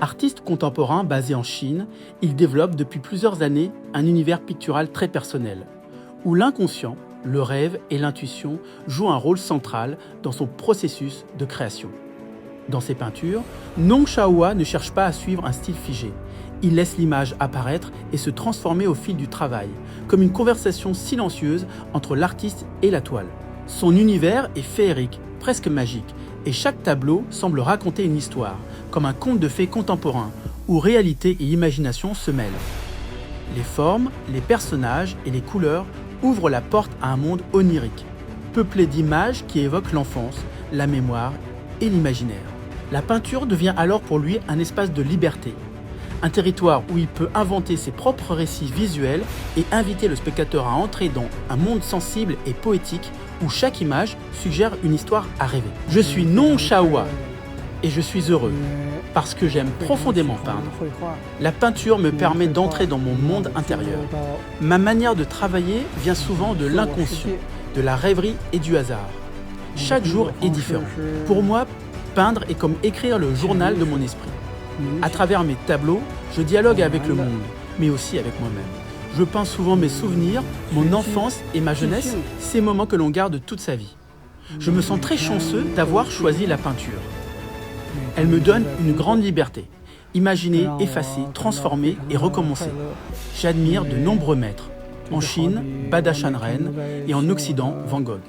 Artiste contemporain basé en Chine, il développe depuis plusieurs années un univers pictural très personnel, où l'inconscient, le rêve et l'intuition jouent un rôle central dans son processus de création. Dans ses peintures, Nong Xiaohua ne cherche pas à suivre un style figé. Il laisse l'image apparaître et se transformer au fil du travail, comme une conversation silencieuse entre l'artiste et la toile. Son univers est féerique, presque magique, et chaque tableau semble raconter une histoire, comme un conte de fées contemporain, où réalité et imagination se mêlent. Les formes, les personnages et les couleurs ouvrent la porte à un monde onirique, peuplé d'images qui évoquent l'enfance, la mémoire et l'imaginaire. La peinture devient alors pour lui un espace de liberté, un territoire où il peut inventer ses propres récits visuels et inviter le spectateur à entrer dans un monde sensible et poétique où chaque image suggère une histoire à rêver. Je suis Nong Xiaohua et je suis heureux parce que j'aime profondément peindre. La peinture me permet d'entrer dans mon monde intérieur. Ma manière de travailler vient souvent de l'inconscient, de la rêverie et du hasard. Chaque jour est différent. Pour moi, peindre est comme écrire le journal de mon esprit. À travers mes tableaux, je dialogue avec le monde, mais aussi avec moi-même. Je peins souvent mes souvenirs, mon enfance et ma jeunesse, ces moments que l'on garde toute sa vie. Je me sens très chanceux d'avoir choisi la peinture. Elle me donne une grande liberté. Imaginer, effacer, transformer et recommencer. J'admire de nombreux maîtres. En Chine, Badakhshan Ren et en Occident, Van Gogh.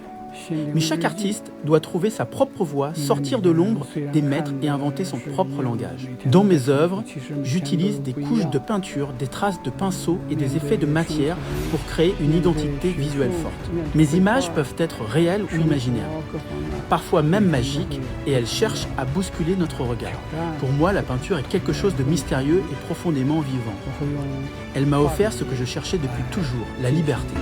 Mais chaque artiste doit trouver sa propre voie, sortir de l'ombre des maîtres et inventer son propre langage. Dans mes œuvres, j'utilise des couches de peinture, des traces de pinceau et des effets de matière pour créer une identité visuelle forte. Mes images peuvent être réelles ou imaginaires, parfois même magiques, et elles cherchent à bousculer notre regard. Pour moi, la peinture est quelque chose de mystérieux et profondément vivant. Elle m'a offert ce que je cherchais depuis toujours, la liberté.